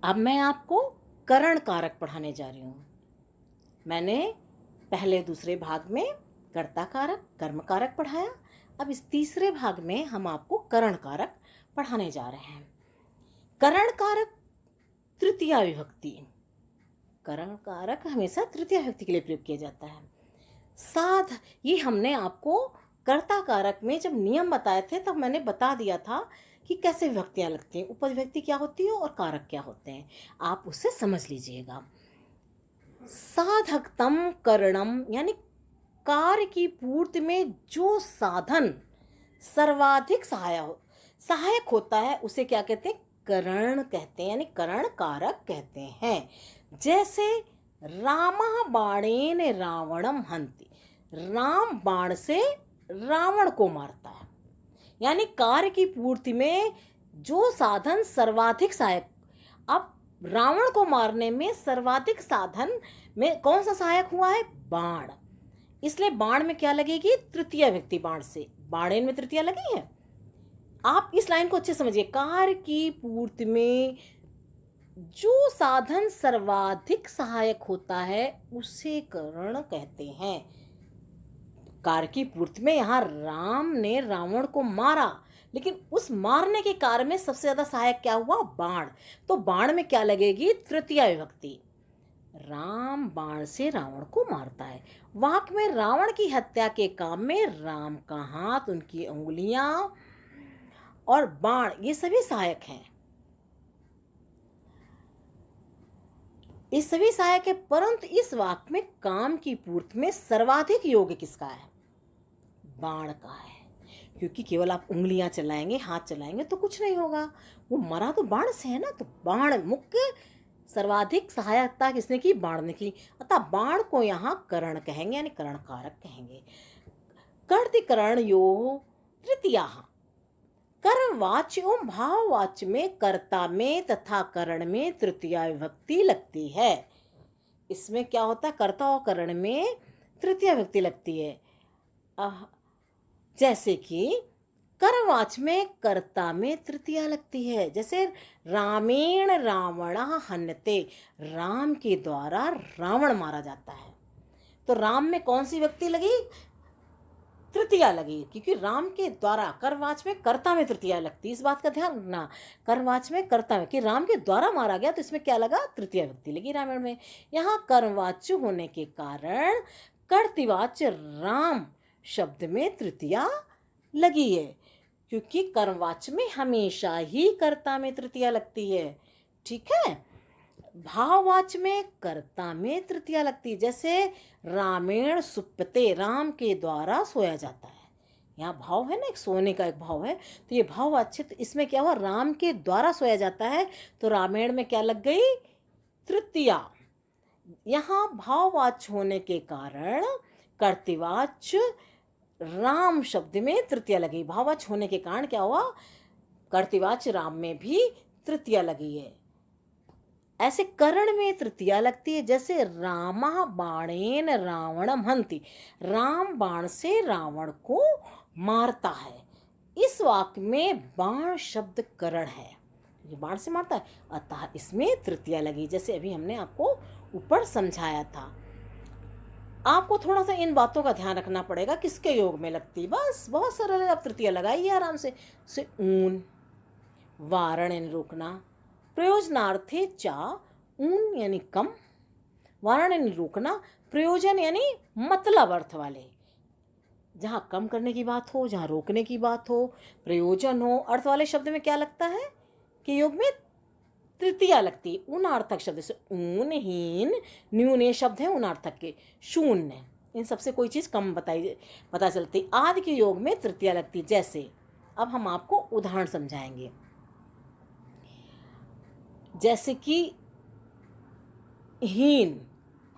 अब मैं आपको करण कारक पढ़ाने जा रही हूँ। मैंने पहले दूसरे भाग में कर्ता कारक कर्म कारक पढ़ाया। अब इस तीसरे भाग में हम आपको करण कारक पढ़ाने जा रहे हैं। करण कारक तृतीया विभक्ति। करण कारक हमेशा तृतीया विभक्ति के लिए प्रयोग किया जाता है। साध ये हमने आपको कर्ता कारक में जब नियम बताए थे तब मैंने बता दिया था कि कैसे विभक्तियां लगती हैं, उपविभक्ति क्या होती है और कारक क्या होते हैं। आप उससे समझ लीजिएगा। साधकतम करणम यानी कार्य की पूर्ति में जो साधन सर्वाधिक सहायक होता है उसे क्या कहते हैं? करण कहते हैं, यानी करण कारक कहते हैं। जैसे रामः बाणेन रावणम हन्ति, राम बाण से रावण को मारता है। यानी कार्य की पूर्ति में जो साधन सर्वाधिक सहायक। अब रावण को मारने में सर्वाधिक साधन में कौन सा सहायक हुआ है? बाण। इसलिए बाण में क्या लगेगी? तृतीया विभक्ति। बाण से बाणेन में तृतीया लगी है। आप इस लाइन को अच्छे समझिए। कार्य की पूर्ति में जो साधन सर्वाधिक सहायक होता है उसे करण कहते हैं। कार्य की पूर्ति में यहाँ राम ने रावण को मारा, लेकिन उस मारने के कार्य में सबसे ज्यादा सहायक क्या हुआ? बाण। तो बाण में क्या लगेगी? तृतीया विभक्ति। राम बाण से रावण को मारता है। वाक्य में रावण की हत्या के काम में राम का हाथ, उनकी उंगलियां और बाण ये सभी सहायक हैं। इस सभी सहायक है, परंतु इस वाक्य में काम की पूर्ति में सर्वाधिक योग्य किसका है? बाण का है। क्योंकि केवल आप उंगलियां चलाएंगे, हाथ चलाएंगे तो कुछ नहीं होगा। वो मरा तो बाण से है ना, तो बाण मुख्य सर्वाधिक सहायता किसने की? बाण ने की। अतः बाण को यहाँ करण कहेंगे, यानी करण कारक कहेंगे। कर्तिकरण यो तृतीया। कर्मवाच्य एवं भाववाच्य में कर्ता में तथा करण में तृतीया विभक्ति लगती है। इसमें क्या होता है? कर्ता और करण में तृतीया विभक्ति लगती है। जैसे कि कर्मवाच्य में कर्ता में तृतीया लगती है। जैसे रामेण रावणः हन्यते, राम के द्वारा रावण मारा जाता है। तो राम में कौन सी विभक्ति लगी? तृतीया लगी, क्योंकि राम के द्वारा। कर्मवाच्य में कर्ता में तृतीया लगती है, इस बात का ध्यान रखना। कर्मवाच्य में कर्ता में कि राम के द्वारा मारा गया, तो इसमें क्या लगा? तृतीया विभक्ति लगी रामायण में। यहाँ कर्मवाच्य होने के कारण कर्तृवाच्य राम शब्द में तृतीया लगी है, क्योंकि कर्मवाच्य में हमेशा ही कर्ता में तृतीया लगती है। ठीक है। भाववाच्य में कर्ता में तृतीया लगती है। जैसे रामेण सुप्यते, राम के द्वारा सोया जाता है। यहाँ भाव है ना, एक सोने का एक भाव है, तो ये भाववाच्य। तो इसमें क्या हुआ? राम के द्वारा सोया जाता है, तो रामेण में क्या लग गई? तृतीया। यहाँ भाववाच्य होने के कारण कर्तृवाच्य राम शब्द में तृतीया लगी। भाववाच्य होने के कारण क्या हुआ? कर्तृवाच्य राम में भी तृतीया लगी है। ऐसे करण में तृतीया लगती है। जैसे रामः बाणेन रावणम हन्ति, राम बाण से रावण को मारता है। इस वाक्य में बाण शब्द करण है, ये बाण से मारता है, अतः इसमें तृतीया लगी। जैसे अभी हमने आपको ऊपर समझाया था। आपको थोड़ा सा इन बातों का ध्यान रखना पड़ेगा, किसके योग में लगती। बस बहुत सरल है, आप तृतीया लगाइए आराम से। ऊन, वारण यानी रोकना, प्रयोजनार्थे चा, ऊन यानी कम, वारण यानी रोकना, प्रयोजन यानी मतलब अर्थ वाले। जहाँ कम करने की बात हो, जहाँ रोकने की बात हो, प्रयोजन हो, अर्थ वाले शब्द में क्या लगता है? कि योग में तृतीया लगती है। उनार्थक शब्द से ऊन, हीन, न्यून ये शब्द है उनार्थक के। शून्य, इन सबसे कोई चीज़ कम पता चलती। आदि के योग में तृतीया लगती है। जैसे अब हम आपको उदाहरण समझाएंगे। जैसे कि हीन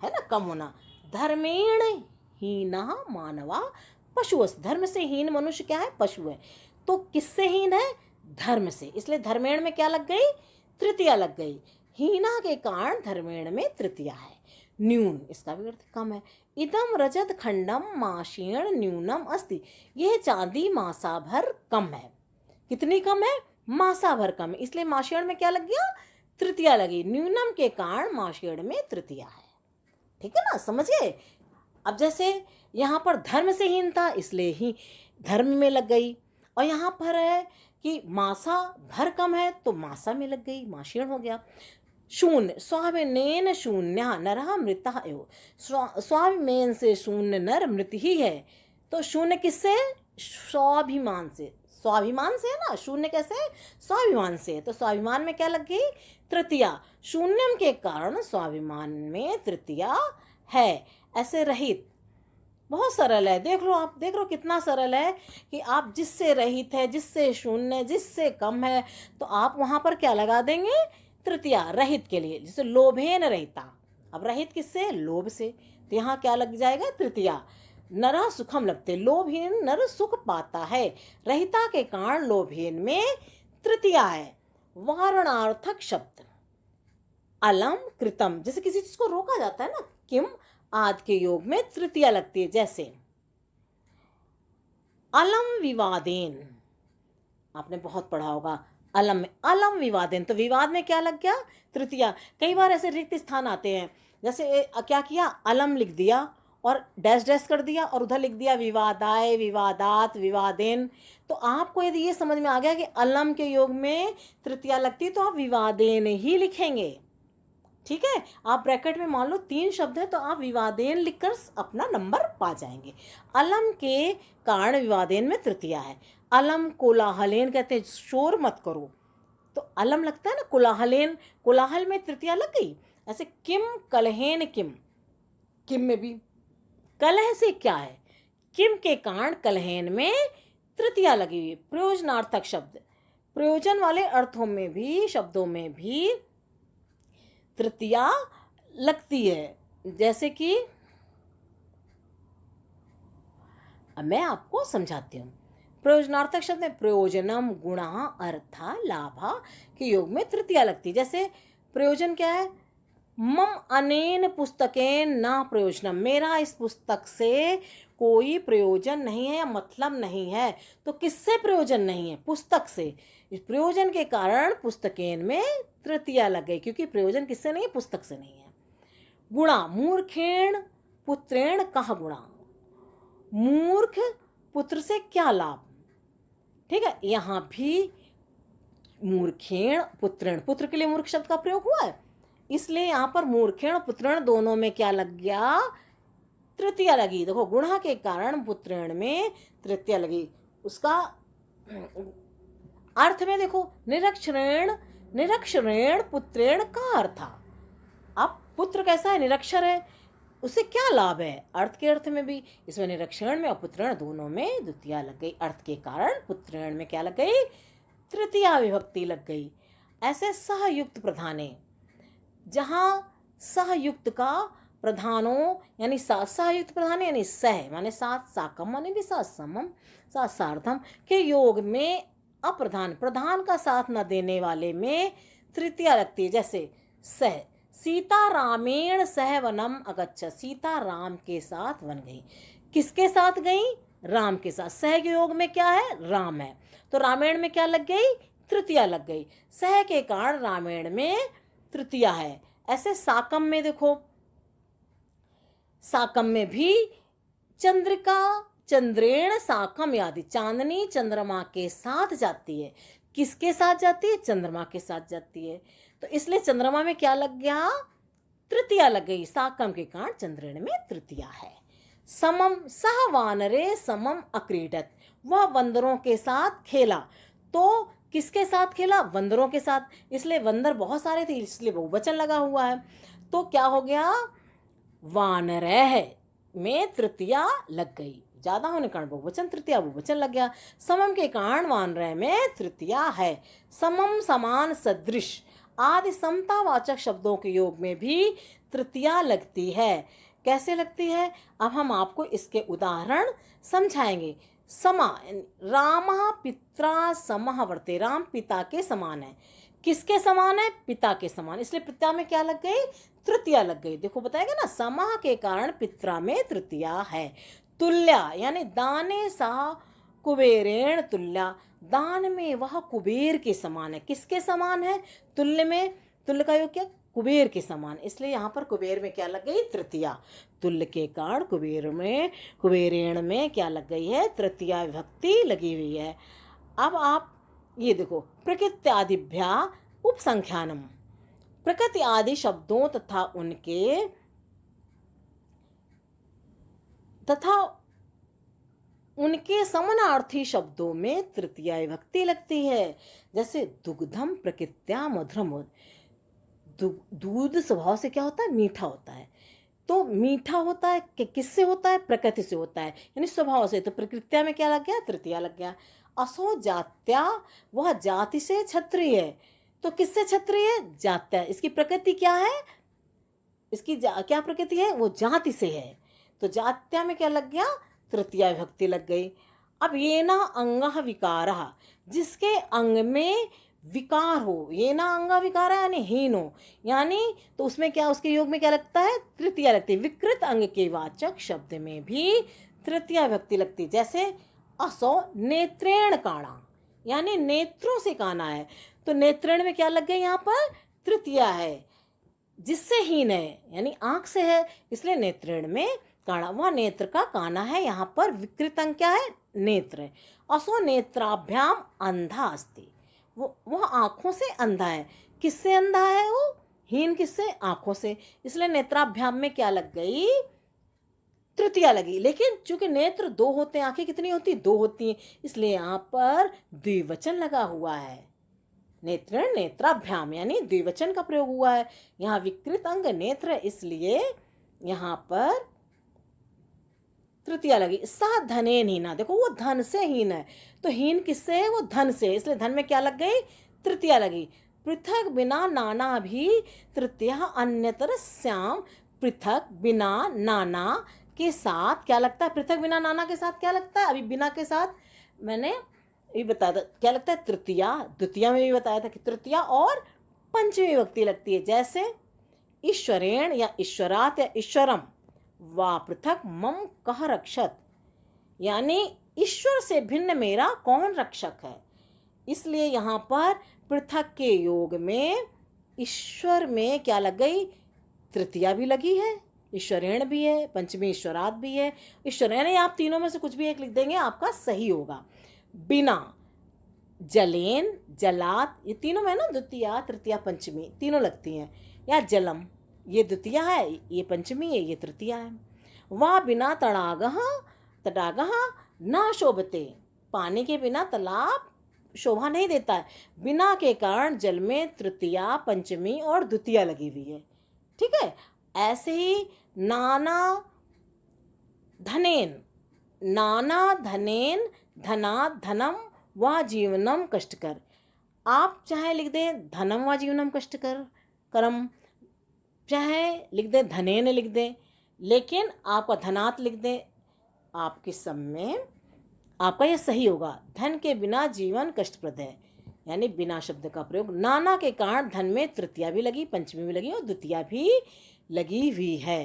है ना, कम होना। धर्मेण हीनः मानवा पशु। धर्म से हीन मनुष्य क्या है? पशु है। तो किससे हीन है? धर्म से। इसलिए धर्मेण में क्या लग गई? तृतीया लग गई। हीना के कारण धर्मेण में तृतीया है। न्यून, इसका भी अर्थ कम है। इदम रजत खंडम माशीण न्यूनम अस्ति, यह चांदी मासा भर कम है। कितनी कम है? मासा भर कम है। इसलिए माशीण में क्या लग गया? तृतीया लगी, न्यूनम के कारण माषेण में तृतीया है। ठीक है ना, समझिए। अब जैसे यहाँ पर धर्म से हीन था इसलिए ही धर्म में लग गई, और यहाँ पर है कि मासा भर कम है तो मासा में लग गई, माषेण हो गया। शून्य, स्वाभिमेन शून्य नरः मृतः एव, स्वाभिमान से शून्य नर मृत ही है। तो शून्य किससे? स्वाभिमान से, स्वाभिमान से है ना, शून्य कैसे? स्वाभिमान से। तो स्वाभिमान में क्या लग गई? तृतीया। शून्यम के कारण स्वाभिमान में तृतीया है। ऐसे रहित, बहुत सरल है, देख लो आप, देख लो कितना सरल है कि आप जिससे रहित है, जिससे शून्य, जिससे कम है, तो आप वहां पर क्या लगा देंगे? तृतीया, रहित के लिए। जैसे लोभेन रहिता, अब रहित किससे? लोभ से, तो यहाँ क्या लग जाएगा? तृतीया। नरः सुखम लभते, लोभहीन नर सुख पाता है, रहिता के कारण लोभहीन में तृतीया है। वारणार्थक शब्द, अलम कृतम, जैसे किसी चीज को रोका जाता है ना, किम आदि के योग में तृतीया लगती है। जैसे अलम विवादेन, आपने बहुत पढ़ा होगा, अलम में, अलम विवादेन, तो विवाद में क्या लग गया? तृतीया। कई बार ऐसे रिक्त स्थान आते हैं, जैसे क्या किया, अलम लिख दिया और डैश डैश कर दिया और उधर लिख दिया विवादाय, विवादात, विवादेन। तो आपको यदि ये समझ में आ गया कि अलम के योग में तृतीया लगती, तो आप विवादेन ही लिखेंगे। ठीक है, आप ब्रैकेट में मान लो 3 शब्द है तो आप विवादेन लिखकर अपना नंबर पा जाएंगे। अलम के कारण विवादेन में तृतीया है। अलम कोलाहलेन कहते हैं, शोर मत करो, तो अलम लगता है ना, कोलाहलेन, कोलाहल में तृतीया लग गई। ऐसे किम कलहेन किम, किम में भी कलह से क्या है? किम के कारण कलहेन में तृतीया लगी हुई। प्रयोजनार्थक शब्द, प्रयोजन वाले अर्थों में भी, शब्दों में भी तृतीया लगती है। जैसे कि अब मैं आपको समझाती हूँ। प्रयोजनार्थक शब्द में प्रयोजनम, गुणा, अर्था, लाभा के योग में तृतीया लगती है। जैसे प्रयोजन क्या है? मम अनेन पुस्तकेन ना प्रयोजनम, मेरा इस पुस्तक से कोई प्रयोजन नहीं है या मतलब नहीं है। तो किससे प्रयोजन नहीं है? पुस्तक से। इस प्रयोजन के कारण पुस्तकेन में तृतीया लग गई, क्योंकि प्रयोजन किससे नहीं है? पुस्तक से नहीं है। गुणा, मूर्खेण पुत्रेण कह गुणा, मूर्ख पुत्र से क्या लाभ? ठीक है, यहाँ भी मूर्खेण पुत्रेण, पुत्र के लिए मूर्ख शब्द का प्रयोग हुआ है, इसलिए यहाँ पर मूर्खेण पुत्रेण दोनों में क्या लग गया? तृतीया लगी। देखो, गुणा के कारण पुत्रेण में तृतीया लगी। उसका अर्थ में देखो, निरक्षरेण, निरक्षरेण पुत्रेण का अर्थ। अब पुत्र कैसा है? निरक्षर है, उससे क्या लाभ है? अर्थ के अर्थ में भी, इसमें निरक्षण में और पुत्रेण दोनों में द्वितीया लग गई। अर्थ के कारण पुत्रेण में क्या लग गई? तृतीया विभक्ति लग गई। ऐसे सहयुक्त प्रधाने, जहाँ सहयुक्त का प्रधानों यानी सहयुक्त प्रधान यानी सह माने साथ, साकम माने भी साथ, समम साथ, सार्धम के योग में अप्रधान, प्रधान का साथ न देने वाले में तृतीया लगती है। जैसे सह, सीता रामेण सह वनम अगच्छ, सीता राम के साथ वन गई। किसके साथ गई? राम के साथ। सह के योग में क्या है? राम है, तो रामेण में क्या लग गई? तृतीया लग गई। सह के कारण रामेण में तृतीया है। ऐसे साकम में देखो, साकम में भी चंद्रिका चंद्रेण साकम यादि, चांदनी चंद्रमा के साथ जाती है। किसके साथ जाती है? चंद्रमा के साथ जाती है, तो इसलिए चंद्रमा में क्या लग गया? तृतीया लग गई। साकम के कारण चंद्रेण में तृतीया है। समम, सह वानरे समम अक्रीडत, वह बंदरों के साथ खेला। तो किसके साथ खेला? बंदरों के साथ, इसलिए बंदर बहुत सारे थे इसलिए बहुवचन लगा हुआ है। तो क्या हो गया? वानरह में तृतीया लग गई, ज्यादा होने के कारण बहुवचन, तृतीया बहुवचन लग गया। समम के कारण वानरह में तृतीया है। समम, समान, सदृश आदि समतावाचक शब्दों के योग में भी तृतीया लगती है। कैसे लगती है? अब हम आपको इसके उदाहरण समझाएंगे। समा, रामः पित्रा समः वर्ते, राम पिता के समान है। किसके समान है? पिता के समान, इसलिए पिता में क्या लग गई? तृतीया लग गई। देखो बताएगा ना, समः के कारण पित्रा में तृतीया है। तुल्या यानी दाने सा कुबेरेण तुल्या, दान में वह कुबेर के समान है। किसके समान है? तुल्य में तुल्य का योग क्या, कुबेर के समान, इसलिए यहाँ पर कुबेर में क्या लग गई, तृतीया। तुल्य के कारण कुबेर में, कुबेरेण में क्या लग गई है, तृतीया विभक्ति लगी हुई है। अब आप ये देखो, प्रकृत्यादिभ्या उपसंख्यानम, प्रकृति आदि शब्दों तथा उनके समानार्थी शब्दों में तृतीया विभक्ति लगती है। जैसे दुग्धम प्रकृत्या मधुरम, दूध स्वभाव से क्या होता है, मीठा होता है। तो मीठा होता है कि किससे होता है, प्रकृति से होता है, यानी स्वभाव से। तो प्रकृत्या में क्या लग गया, तृतीया लग गया। असो जात्या, वह जाति से क्षत्रिय है। तो किससे क्षत्रिय है, जात्या। इसकी प्रकृति क्या है, इसकी क्या प्रकृति है, वो जाति से है। तो जात्या में क्या लग गया, तृतीया विभक्ति लग गई। अब ये ना अंगः विकारः, जिसके अंग में विकार हो, ये ना अंगा विकार है यानी हीन हो, यानी तो उसमें क्या, उसके योग में क्या लगता है, तृतीया लगती है। विकृत अंग के वाचक शब्द में भी तृतीया विभक्ति लगती है। जैसे असो नेत्रेण काणा, यानी नेत्रों से काना है। तो नेत्रेण में क्या लग गई, यहाँ पर तृतीया है। जिससे हीन है यानी आंख से है, इसलिए नेत्रेण में काणा, वह नेत्र का काना है। यहाँ पर विकृत अंग क्या है, नेत्र। असो नेत्राभ्याम अंधा अस्ति, वह आंखों से अंधा है। किससे अंधा है वो, हीन किससे, आंखों से, इसलिए नेत्राभ्याम में क्या लग गई, तृतीया लगी। लेकिन चूंकि नेत्र दो होते हैं, आंखें कितनी होती, दो होती हैं, इसलिए यहाँ पर द्विवचन लगा हुआ है। नेत्र नेत्राभ्याम यानी द्विवचन का प्रयोग हुआ है। यहाँ विकृत अंग नेत्र, इसलिए यहाँ पर तृतीया लगी। सा धनेन हीना, देखो वो धन से हीन है, तो हीन किससे है, वो धन से, इसलिए धन में क्या लग गई, तृतीया लगी। पृथक बिना नाना भी तृतीया अन्यतर श्याम, पृथक बिना नाना के साथ क्या लगता है, पृथक बिना नाना के साथ क्या लगता है, अभी बिना के साथ मैंने ये बताया था क्या लगता है, तृतीया। द्वितीया में भी बताया था कि तृतीया और पंचमी विभक्ति लगती है। जैसे ईश्वरेण या ईश्वरात या ईश्वरम, वा पृथक मम कह रक्षत, यानी ईश्वर से भिन्न मेरा कौन रक्षक है। इसलिए यहाँ पर पृथक के योग में ईश्वर में क्या लग गई, तृतीया भी लगी है, ईश्वरेण भी है, पंचमी ईश्वरात भी है। ईश्वरेण, आप तीनों में से कुछ भी एक लिख देंगे आपका सही होगा। बिना, जलेन, जलात, ये तीनों में ना द्वितीया तृतीया पंचमी तीनों लगती हैं। या जलम, ये द्वितीया है, ये पंचमी है, ये तृतीया है। वह बिना तड़ागः, तड़ागः न शोभते, पानी के बिना तालाब शोभा नहीं देता है। बिना के कारण जल में तृतीया पंचमी और द्वितीया लगी हुई है। ठीक है, ऐसे ही नाना धनेन, नाना धनेन, धना धनम व जीवनम कष्टकर, आप चाहे लिख दें धनम व जीवनम कष्टकर करम, चाहे लिख दें धनेन लिख दें, लेकिन आपका धनात लिख दें, आपके सब में आपका यह सही होगा। धन के बिना जीवन कष्टप्रद है, यानी बिना शब्द का प्रयोग। नाना के कारण धन में तृतीया भी लगी, पंचमी भी लगी और द्वितीया भी लगी हुई है।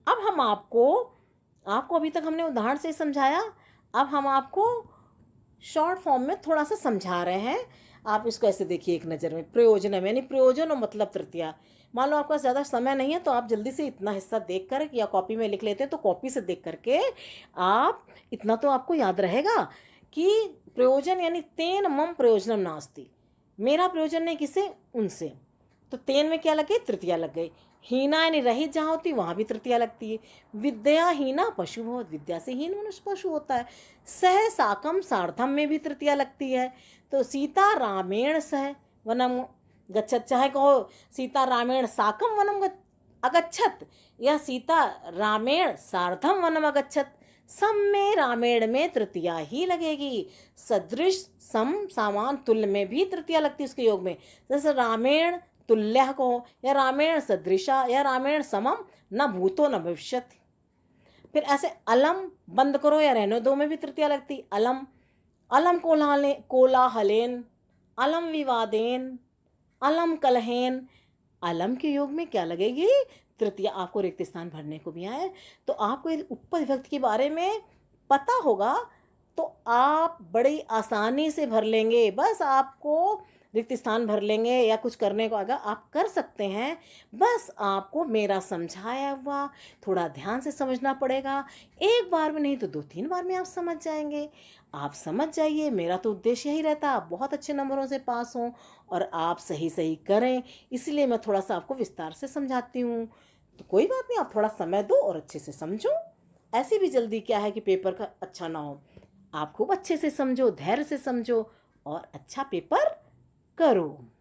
अब हम आपको अभी तक हमने उदाहरण से समझाया, अब हम आपको शॉर्ट फॉर्म में थोड़ा सा समझा रहे हैं। आप इसको ऐसे देखिए एक नज़र में, प्रयोजन यानी प्रयोजन और मतलब तृतीया। मान लो आपका ज़्यादा समय नहीं है तो आप जल्दी से इतना हिस्सा देख कर, या कॉपी में लिख लेते हैं तो कॉपी से देख करके आप इतना तो आपको याद रहेगा कि प्रयोजन यानी तेन मम प्रयोजनम नास्ति, मेरा प्रयोजन नहीं किसे, उनसे। तो तेन में क्या लगे, तृतीया लग गई। हीना यानी रहित जहाँ होती वहाँ भी तृतीया लगती है। विद्या हीना पशु बहुत, विद्या से हीन मनुष्य पशु होता है। सह साकम सार्धम में भी तृतीया लगती है। तो सीता रामेण सह वनम गच्छत, चाहे कहो सीता रामेण साकम वनम अगच्छत, या सीता रामेण सार्धम वनम अगच्छत, सम में रामेण में तृतीया ही लगेगी। सदृश सम सामान तुल्य में भी तृतीया लगती है उसके योग में। जैसे रामेण तुल्य को, या रामेण सदृशा, या रामेण समम, न भूतो न भविष्यत। फिर ऐसे अलम बंद करो या रहने दो में भी तृतीया लगती। अलम, अलम कोलाहलेन, अलम विवादेन, अलम कलहेन, अलम के योग में क्या लगेगी, तृतीया। आपको रिक्त स्थान भरने को भी आए तो आपको उपपद विभक्ति के बारे में पता होगा तो आप बड़ी आसानी से भर लेंगे। बस आपको रिक्त स्थान भर लेंगे या कुछ करने को आएगा, आप कर सकते हैं। बस आपको मेरा समझाया हुआ थोड़ा ध्यान से समझना पड़ेगा। एक बार में नहीं तो 2-3 बार में आप समझ जाएँगे। आप समझ जाइए, मेरा तो उद्देश्य यही रहता है आप बहुत अच्छे नंबरों से पास हों और आप सही-सही करें, इसलिए मैं थोड़ा-सा आपको विस्तार से समझाती हूँ। तो कोई बात नहीं, आप थोड़ा समय दो और अच्छे से समझो। ऐसी भी जल्दी क्या है कि पेपर का अच्छा ना हो। आप खूब अच्छे से समझो, धैर्य से समझो और अच्छा पेपर करो।